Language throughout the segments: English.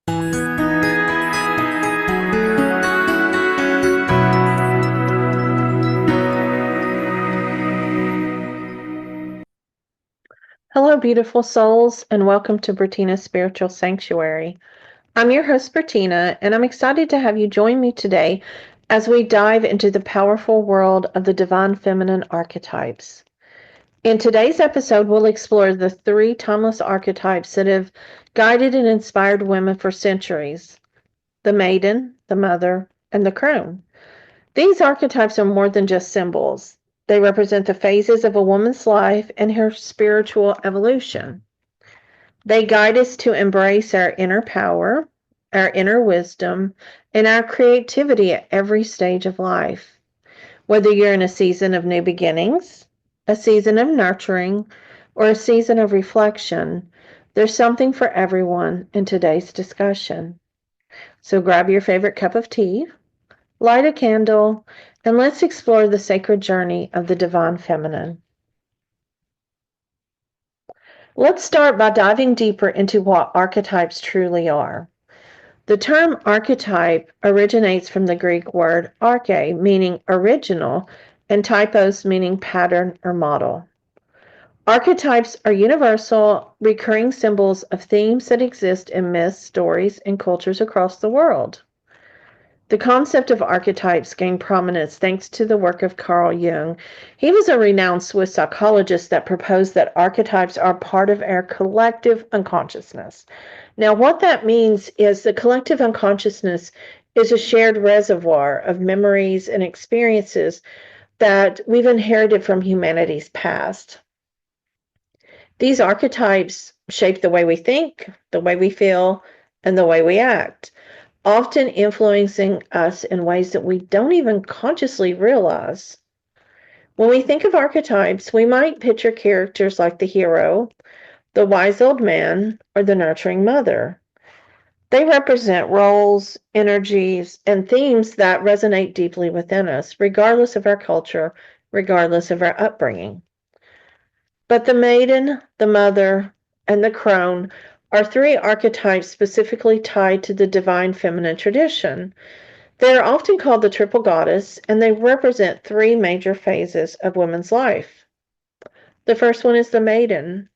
Hello, beautiful souls, and welcome to Bertena's Spiritual Sanctuary. I'm your host, Bertena, and I'm excited to have you join me today as we dive into the powerful world of the Divine Feminine Archetypes. In today's episode, we'll explore the three timeless archetypes that have guided and inspired women for centuries: the Maiden, the Mother, and the Crone. These archetypes are more than just symbols. They represent the phases of a woman's life and her spiritual evolution. They guide us to embrace our inner power, our inner wisdom, and our creativity at every stage of life. Whether you're in a season of new beginnings, a season of nurturing, or a season of reflection, there's something for everyone in today's discussion. So grab your favorite cup of tea, light a candle, and let's explore the sacred journey of the Divine Feminine. Let's start by diving deeper into what archetypes truly are. The term archetype originates from the Greek word arche, meaning original, and typos, meaning pattern or model. Archetypes are universal, recurring symbols of themes that exist in myths, stories, and cultures across the world. The concept of archetypes gained prominence thanks to the work of Carl Jung. He was a renowned Swiss psychologist that proposed that archetypes are part of our collective unconsciousness. Now, what that means is the collective unconsciousness is a shared reservoir of memories and experiences that we've inherited from humanity's past. These archetypes shape the way we think, the way we feel, and the way we act, often influencing us in ways that we don't even consciously realize. When we think of archetypes, we might picture characters like the hero, the wise old man, or the nurturing mother. They represent roles, energies, and themes that resonate deeply within us, regardless of our culture, regardless of our upbringing. But the maiden, the mother, and the crone are three archetypes specifically tied to the divine feminine tradition. They are often called the triple goddess, and they represent three major phases of women's life. The first one is the maiden.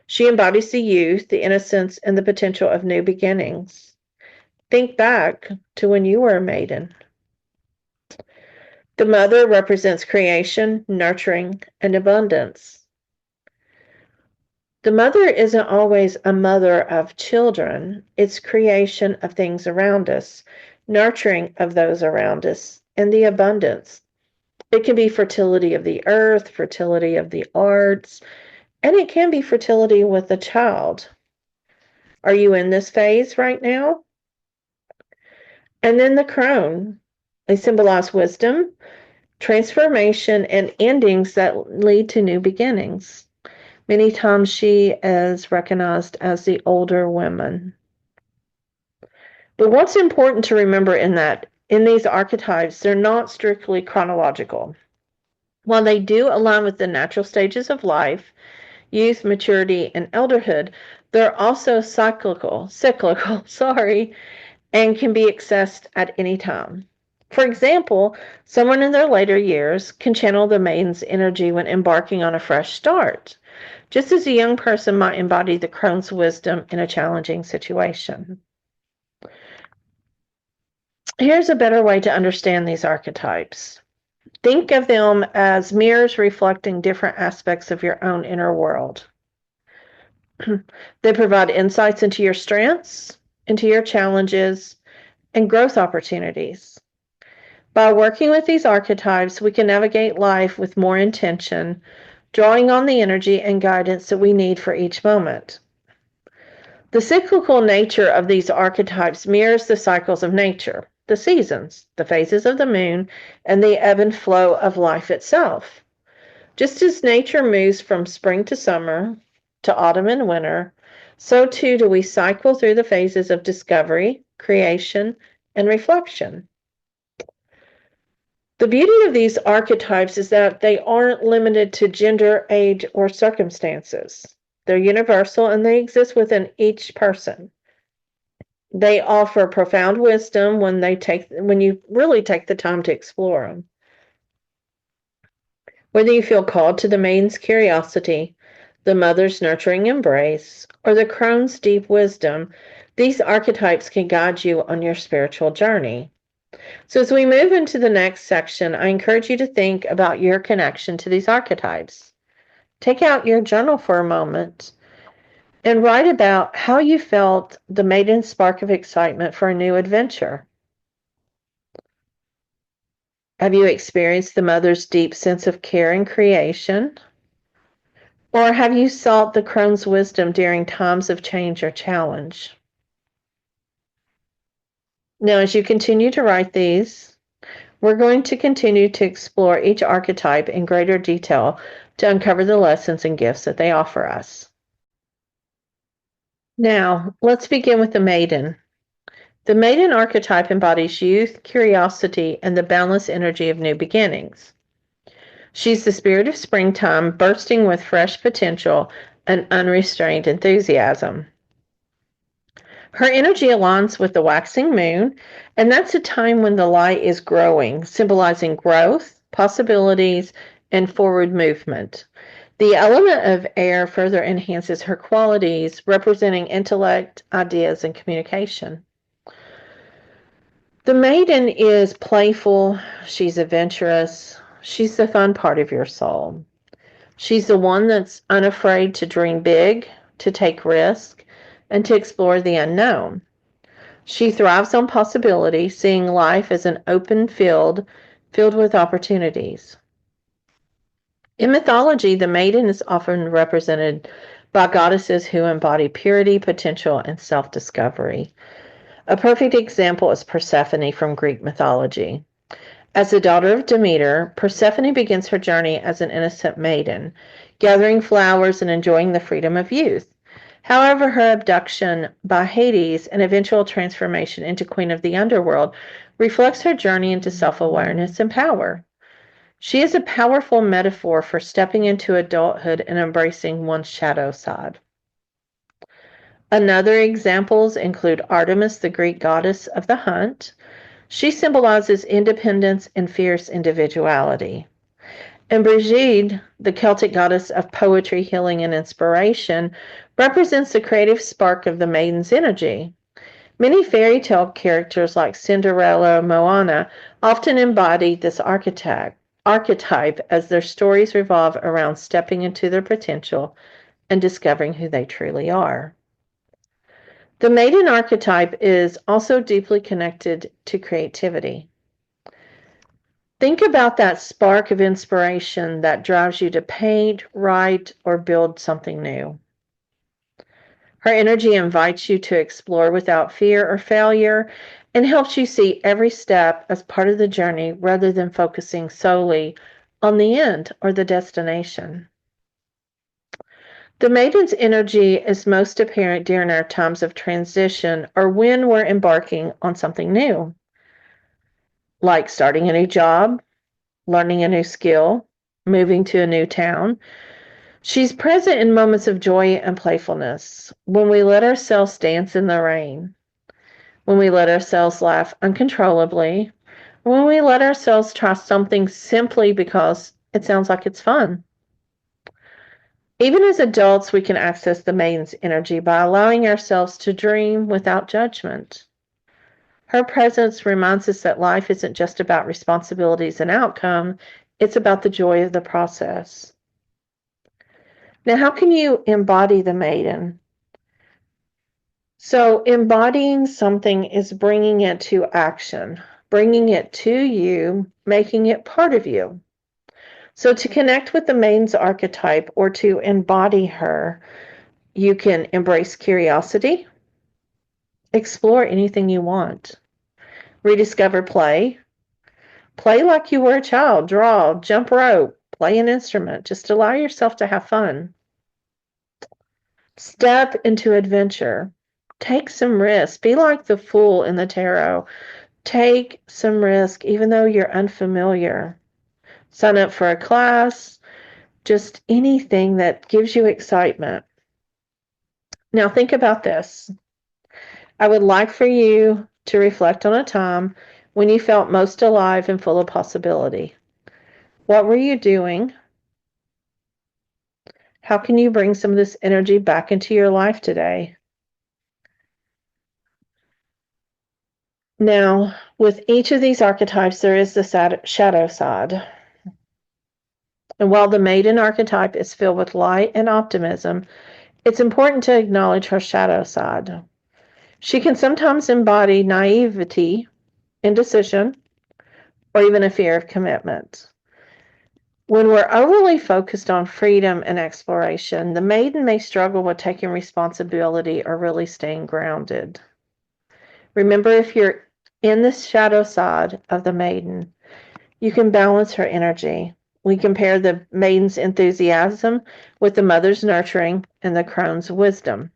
She embodies the youth, the innocence, and the potential of new beginnings. Think back to when you were a maiden. The mother represents creation, nurturing, and abundance. The mother isn't always a mother of children. It's creation of things around us, nurturing of those around us, and the abundance. It can be fertility of the earth, fertility of the arts, and it can be fertility with a child. Are you in this phase right now? And then the crone. They symbolize wisdom, transformation, and endings that lead to new beginnings. Many times she is recognized as the older woman. But what's important to remember in these archetypes, they're not strictly chronological. While they do align with the natural stages of life, youth, maturity, and elderhood, they're also cyclical, and can be accessed at any time. For example, someone in their later years can channel the maiden's energy when embarking on a fresh start, just as a young person might embody the crone's wisdom in a challenging situation. Here's a better way to understand these archetypes. Think of them as mirrors reflecting different aspects of your own inner world. They provide insights into your strengths, into your challenges, and growth opportunities. By working with these archetypes, we can navigate life with more intention, drawing on the energy and guidance that we need for each moment. The cyclical nature of these archetypes mirrors the cycles of nature, the seasons, the phases of the moon, and the ebb and flow of life itself. Just as nature moves from spring to summer, to autumn and winter, so too do we cycle through the phases of discovery, creation, and reflection. The beauty of these archetypes is that they aren't limited to gender, age, or circumstances. They're universal and they exist within each person. They offer profound wisdom when you really take the time to explore them. Whether you feel called to the maiden's curiosity, the mother's nurturing embrace, or the crone's deep wisdom, these archetypes can guide you on your spiritual journey. So, as we move into the next section, I encourage you to think about your connection to these archetypes. Take out your journal for a moment and write about how you felt the maiden spark of excitement for a new adventure. Have you experienced the mother's deep sense of care and creation? Or have you sought the crone's wisdom during times of change or challenge? Now, as you continue to write these, we're going to continue to explore each archetype in greater detail to uncover the lessons and gifts that they offer us. Now, let's begin with the maiden. The maiden archetype embodies youth, curiosity, and the boundless energy of new beginnings. She's the spirit of springtime, bursting with fresh potential and unrestrained enthusiasm. Her energy aligns with the waxing moon, and that's a time when the light is growing, symbolizing growth, possibilities, and forward movement. The element of air further enhances her qualities, representing intellect, ideas, and communication. The maiden is playful, she's adventurous, she's the fun part of your soul. She's the one that's unafraid to dream big, to take risks, and to explore the unknown. She thrives on possibility, seeing life as an open field filled with opportunities. In mythology, the maiden is often represented by goddesses who embody purity, potential, and self discovery. A perfect example is Persephone from Greek mythology. As the daughter of Demeter, Persephone begins her journey as an innocent maiden, gathering flowers and enjoying the freedom of youth. However, her abduction by Hades and eventual transformation into queen of the underworld reflects her journey into self awareness and power. She is a powerful metaphor for stepping into adulthood and embracing one's shadow side. Another examples include Artemis, the Greek goddess of the hunt. She symbolizes independence and fierce individuality. And Brigid, the Celtic goddess of poetry, healing, and inspiration, represents the creative spark of the maiden's energy. Many fairy tale characters like Cinderella or Moana often embody this archetype as their stories revolve around stepping into their potential and discovering who they truly are. The maiden archetype is also deeply connected to creativity. Think about that spark of inspiration that drives you to paint, write, or build something new. Her energy invites you to explore without fear or failure and helps you see every step as part of the journey rather than focusing solely on the end or the destination. The maiden's energy is most apparent during our times of transition or when we're embarking on something new, like starting a new job, learning a new skill, moving to a new town. She's present in moments of joy and playfulness, when we let ourselves dance in the rain, when we let ourselves laugh uncontrollably, when we let ourselves try something simply because it sounds like it's fun. Even as adults, we can access the maiden's energy by allowing ourselves to dream without judgment. Her presence reminds us that life isn't just about responsibilities and outcome, it's about the joy of the process. Now, how can you embody the maiden? So, embodying something is bringing it to action, bringing it to you, making it part of you. So, to connect with the maiden's archetype or to embody her, you can embrace curiosity, explore anything you want, rediscover play. Play like you were a child, draw, jump rope, play an instrument. Just allow yourself to have fun. Step into adventure. Take some risks. Be like the fool in the tarot. Take some risk, even though you're unfamiliar. Sign up for a class, just anything that gives you excitement. Now, think about this. I would like for you to reflect on a time when you felt most alive and full of possibility. What were you doing? How can you bring some of this energy back into your life today? Now, with each of these archetypes, there is the shadow side. And while the maiden archetype is filled with light and optimism, it's important to acknowledge her shadow side. She can sometimes embody naivety, indecision, or even a fear of commitment. When we're overly focused on freedom and exploration, the maiden may struggle with taking responsibility or really staying grounded. Remember, if you're in the shadow side of the maiden, you can balance her energy. We compare the maiden's enthusiasm with the mother's nurturing and the crone's wisdom.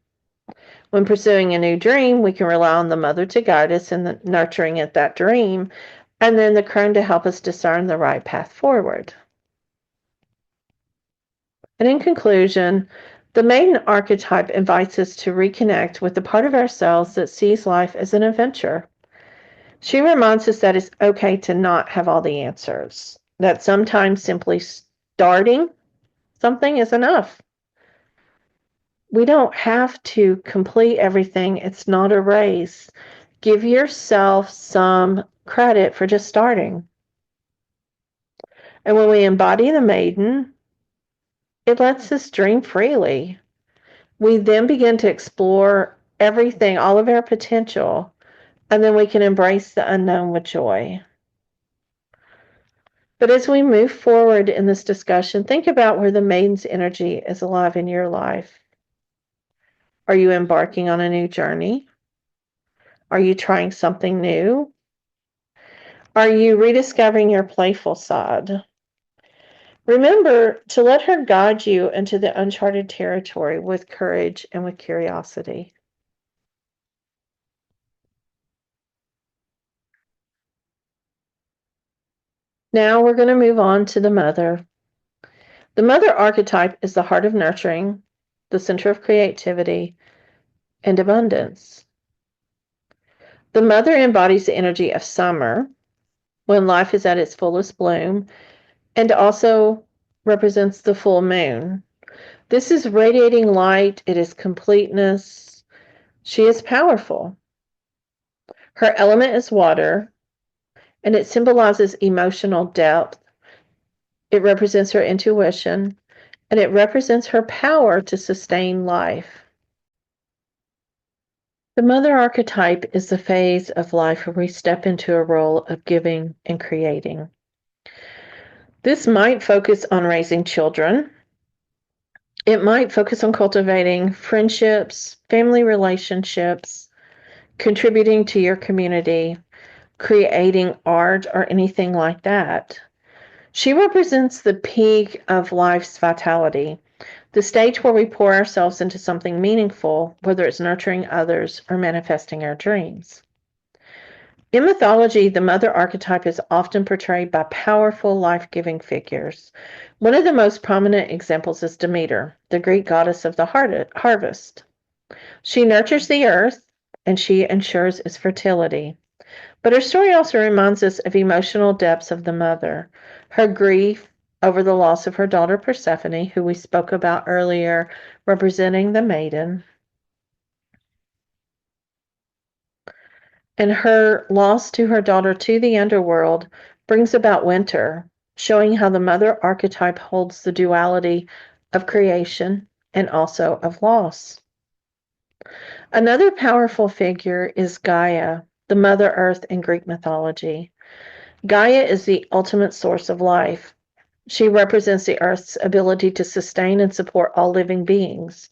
When pursuing a new dream, we can rely on the mother to guide us in the nurturing at that dream, and then the crone to help us discern the right path forward. And in conclusion, the maiden archetype invites us to reconnect with the part of ourselves that sees life as an adventure. She reminds us that it's okay to not have all the answers, that sometimes simply starting something is enough. We don't have to complete everything. It's not a race. Give yourself some credit for just starting. And when we embody the maiden, it lets us dream freely. We then begin to explore everything, all of our potential, and then we can embrace the unknown with joy. But as we move forward in this discussion, think about where the maiden's energy is alive in your life. Are you embarking on a new journey? Are you trying something new? Are you rediscovering your playful side? Remember to let her guide you into the uncharted territory with courage and with curiosity. Now we're going to move on to the mother. The mother archetype is the heart of nurturing, the center of creativity, and abundance. The mother embodies the energy of summer when life is at its fullest bloom and also represents the full moon. This is radiating light, it is completeness. She is powerful. Her element is water, and it symbolizes emotional depth. It represents her intuition, and it represents her power to sustain life. The mother archetype is the phase of life where we step into a role of giving and creating. This might focus on raising children. It might focus on cultivating friendships, family relationships, contributing to your community, creating art, or anything like that. She represents the peak of life's vitality, the stage where we pour ourselves into something meaningful, whether it's nurturing others or manifesting our dreams. In mythology, the mother archetype is often portrayed by powerful, life-giving figures. One of the most prominent examples is Demeter, the Greek goddess of the harvest. She nurtures the earth, and she ensures its fertility. But her story also reminds us of emotional depths of the mother, her grief over the loss of her daughter Persephone, who we spoke about earlier, representing the maiden, and her loss to her daughter to the underworld brings about winter, showing how the mother archetype holds the duality of creation and also of loss. Another powerful figure is Gaia, the Mother Earth in Greek mythology. Gaia is the ultimate source of life. She represents the Earth's ability to sustain and support all living beings.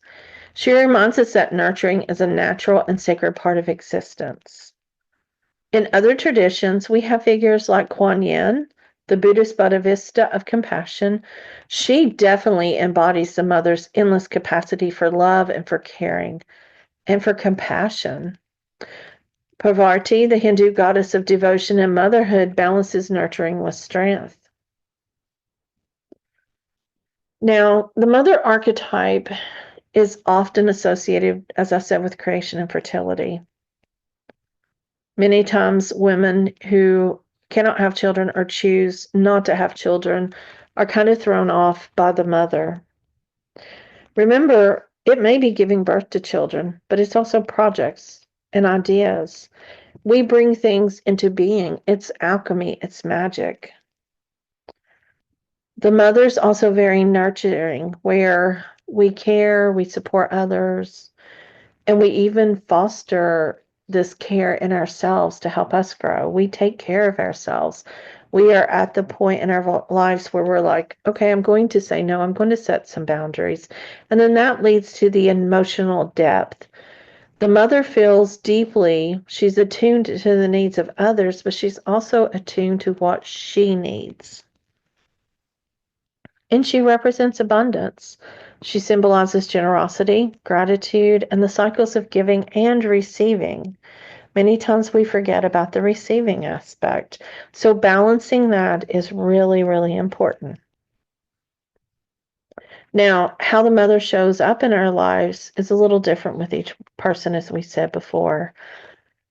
She reminds us that nurturing is a natural and sacred part of existence. In other traditions, we have figures like Kuan Yin, the Buddhist Bodhisattva of compassion. She definitely embodies the mother's endless capacity for love and for caring and for compassion. Parvati, the Hindu goddess of devotion and motherhood, balances nurturing with strength. Now, the mother archetype is often associated, as I said, with creation and fertility. Many times, women who cannot have children or choose not to have children are kind of thrown off by the mother. Remember, it may be giving birth to children, but it's also projects and ideas. We bring things into being. It's alchemy, it's magic. The mother's also very nurturing, where we care, we support others, and we even foster this care in ourselves to help us grow. We take care of ourselves. We are at the point in our lives where we're like, okay, I'm going to say no, I'm going to set some boundaries. And then that leads to the emotional depth. The mother feels deeply, she's attuned to the needs of others, but she's also attuned to what she needs. And she represents abundance. She symbolizes generosity, gratitude, and the cycles of giving and receiving. Many times we forget about the receiving aspect. So balancing that is really, really important. Now, how the mother shows up in our lives is a little different with each person, as we said before.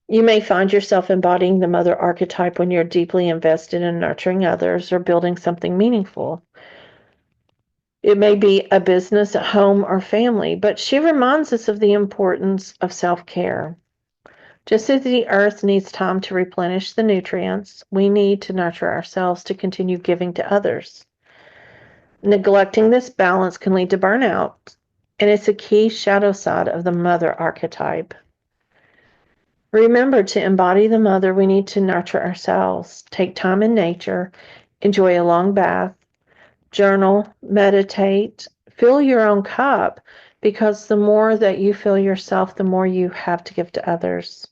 You may find yourself embodying the mother archetype when you're deeply invested in nurturing others or building something meaningful. It may be a business, a home, or family, but she reminds us of the importance of self-care. Just as the earth needs time to replenish the nutrients, we need to nurture ourselves to continue giving to others. Neglecting this balance can lead to burnout, and it's a key shadow side of the mother archetype. Remember, to embody the mother, we need to nurture ourselves, take time in nature, enjoy a long bath, journal, meditate, fill your own cup, because the more that you fill yourself, the more you have to give to others.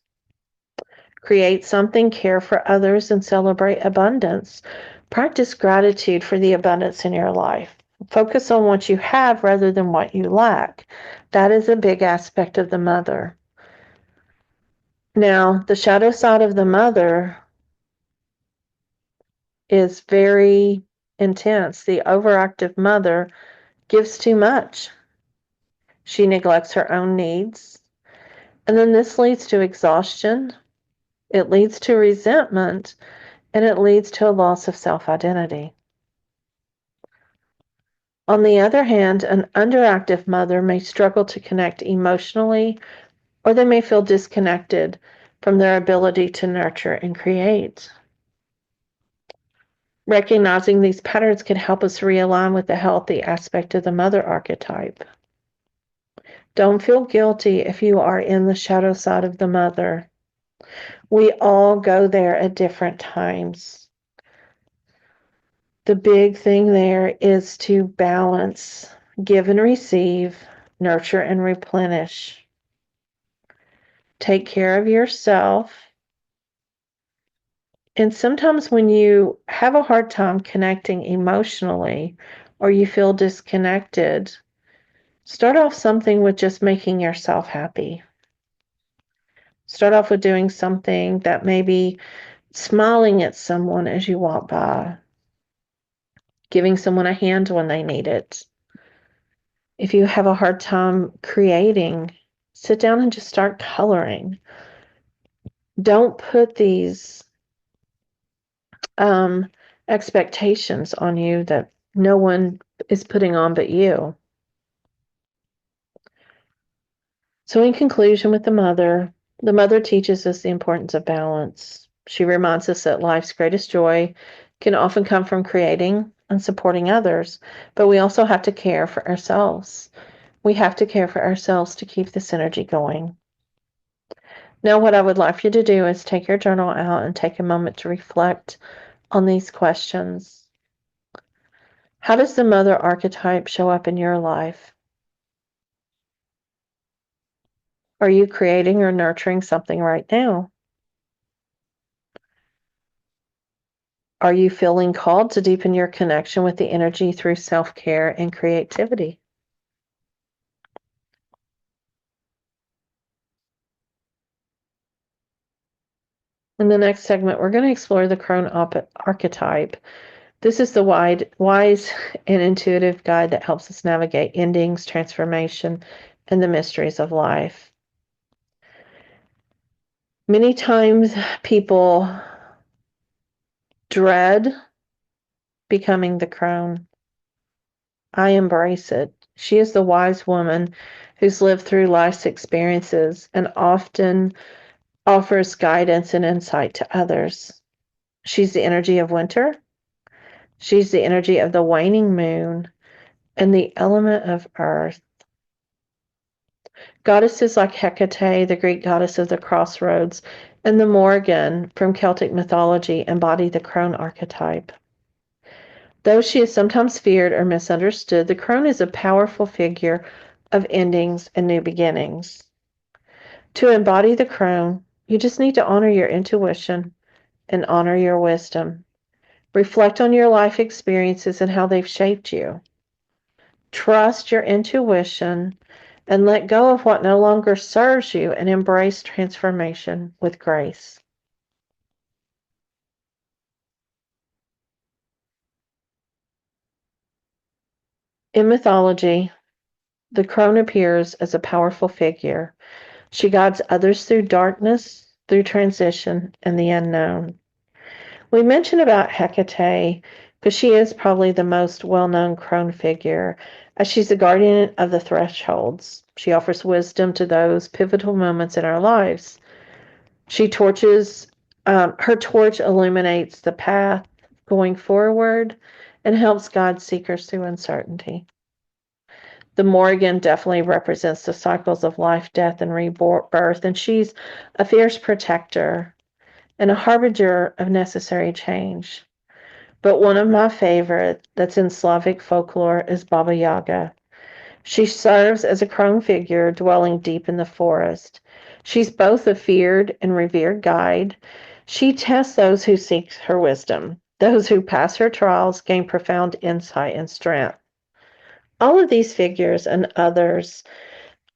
Create something, care for others, and celebrate abundance. Practice gratitude for the abundance in your life. Focus on what you have rather than what you lack. That is a big aspect of the mother. Now, the shadow side of the mother is very intense. The overactive mother gives too much. She neglects her own needs. And then this leads to exhaustion. It leads to resentment, and it leads to a loss of self-identity. On the other hand, an underactive mother may struggle to connect emotionally, or they may feel disconnected from their ability to nurture and create. Recognizing these patterns can help us realign with the healthy aspect of the mother archetype. Don't feel guilty if you are in the shadow side of the mother. We all go there at different times. The big thing there is to balance, give and receive, nurture and replenish. Take care of yourself. And sometimes when you have a hard time connecting emotionally or you feel disconnected, start off something with just making yourself happy. Start off with doing something that maybe smiling at someone as you walk by, giving someone a hand when they need it. If you have a hard time creating, sit down and just start coloring. Don't put these expectations on you that no one is putting on but you. So in conclusion, with the mother teaches us the importance of balance. She reminds us that life's greatest joy can often come from creating and supporting others, but we also have to care for ourselves. We have to care for ourselves to keep this energy going. Now, what I would like for you to do is take your journal out and take a moment to reflect on these questions. How does the mother archetype show up in your life? Are you creating or nurturing something right now? Are you feeling called to deepen your connection with the energy through self-care and creativity? In the next segment, we're going to explore the Crone archetype. This is the wise and intuitive guide that helps us navigate endings, transformation, and the mysteries of life. Many times people dread becoming the crone. I embrace it. She is the wise woman who's lived through life's experiences and often offers guidance and insight to others. She's the energy of winter. She's the energy of the waning moon and the element of earth. Goddesses like Hecate, the Greek goddess of the crossroads, and the Morrigan from Celtic mythology embody the crone archetype. Though she is sometimes feared or misunderstood, the crone is a powerful figure of endings and new beginnings. To embody the crone, you just need to honor your intuition and honor your wisdom. Reflect on your life experiences and how they've shaped you. Trust your intuition and let go of what no longer serves you and embrace transformation with grace. In mythology, the crone appears as a powerful figure. She guides others through darkness, through transition, and the unknown. We mentioned about Hecate because she is probably the most well-known crone figure, as she's the guardian of the thresholds. She offers wisdom to those pivotal moments in our lives. She torches, her torch illuminates the path going forward and helps guide seekers through uncertainty. The Morrigan definitely represents the cycles of life, death, and rebirth, and she's a fierce protector and a harbinger of necessary change. But one of my favorite that's in Slavic folklore is Baba Yaga. She serves as a crone figure dwelling deep in the forest. She's both a feared and revered guide. She tests those who seek her wisdom. Those who pass her trials gain profound insight and strength. All of these figures and others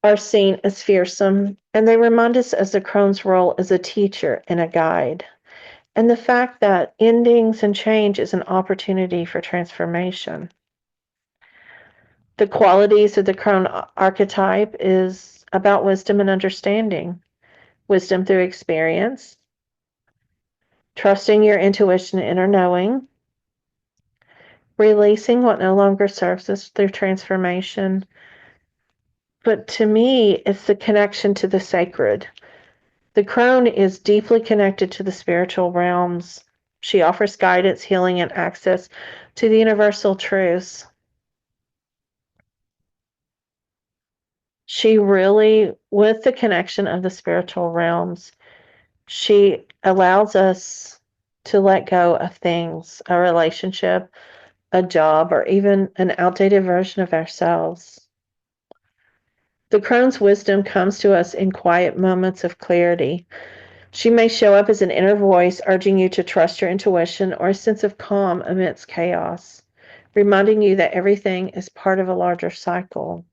are seen as fearsome, and they remind us as the crone's role as a teacher and a guide. And the fact that endings and change is an opportunity for transformation. The qualities of the crone archetype is about wisdom and understanding. Wisdom through experience, trusting your intuition and inner knowing, releasing what no longer serves us through transformation. But to me, it's the connection to the sacred. The crone is deeply connected to the spiritual realms. She offers guidance, healing, and access to the universal truths. She really, with the connection of the spiritual realms, she allows us to let go of things, a relationship, a job, or even an outdated version of ourselves. The crone's wisdom comes to us in quiet moments of clarity. She may show up as an inner voice urging you to trust your intuition or a sense of calm amidst chaos, reminding you that everything is part of a larger cycle.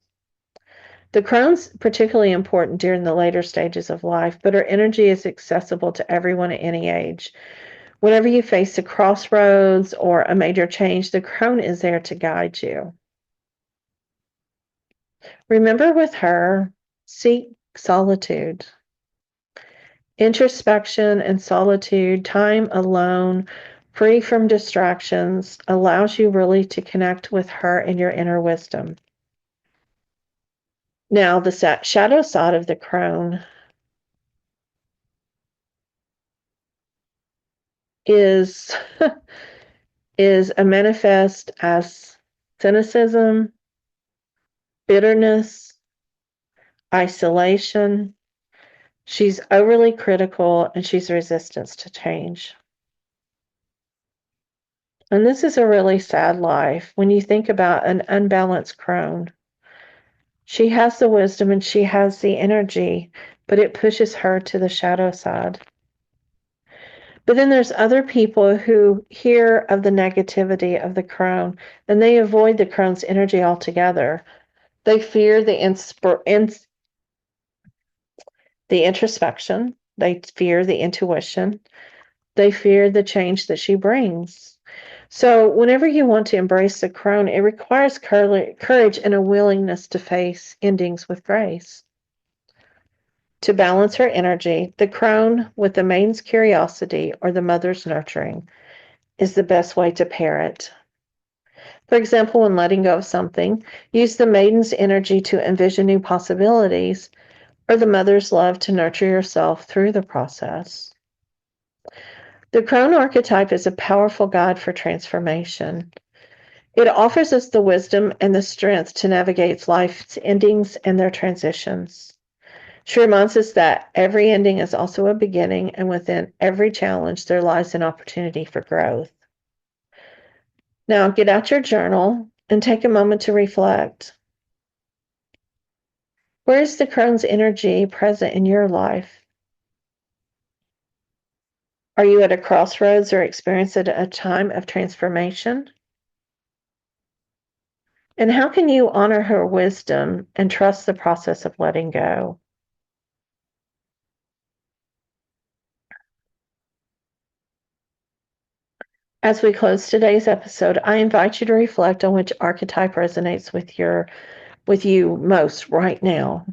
The crone's particularly important during the later stages of life, but her energy is accessible to everyone at any age. Whenever you face a crossroads or a major change, the crone is there to guide you. Remember with her, seek solitude. Introspection and solitude, time alone, free from distractions, allows you really to connect with her and your inner wisdom. Now, the shadow side of the crone is is a manifest as cynicism, bitterness, isolation. She's overly critical and she's resistant to change. And this is a really sad life when you think about an unbalanced crone. She has the wisdom and she has the energy, but it pushes her to the shadow side. But then there's other people who hear of the negativity of the crone and they avoid the crone's energy altogether. They fear the introspection. They fear the intuition. They fear the change that she brings. So, whenever you want to embrace the crone, it requires courage and a willingness to face endings with grace. To balance her energy, the crone with the maiden's curiosity or the mother's nurturing is the best way to pair it. For example, when letting go of something, use the maiden's energy to envision new possibilities, or the mother's love to nurture yourself through the process. The crone archetype is a powerful guide for transformation. It offers us the wisdom and the strength to navigate life's endings and their transitions. She reminds us that every ending is also a beginning, and within every challenge, there lies an opportunity for growth. Now, get out your journal and take a moment to reflect. Where is the crone's energy present in your life? Are you at a crossroads or experiencing a time of transformation? And how can you honor her wisdom and trust the process of letting go? As we close today's episode, I invite you to reflect on which archetype resonates with you most right now.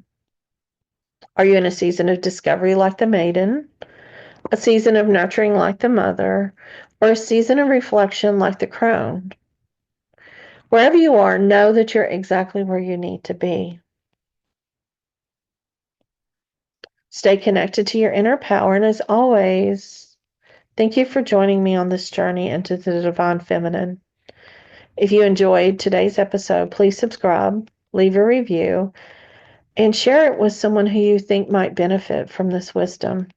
Are you in a season of discovery like the maiden, a season of nurturing like the mother, or a season of reflection like the crone? Wherever you are, know that you're exactly where you need to be. Stay connected to your inner power, and as always, thank you for joining me on this journey into the divine feminine. If you enjoyed today's episode, please subscribe, leave a review, and share it with someone who you think might benefit from this wisdom.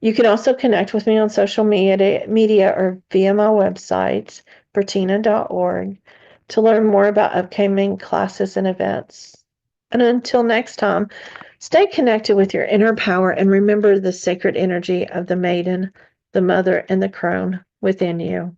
You can also connect with me on social media or via my website, bertena.org, to learn more about upcoming classes and events. And until next time, stay connected with your inner power and remember the sacred energy of the maiden, the mother, and the crone within you.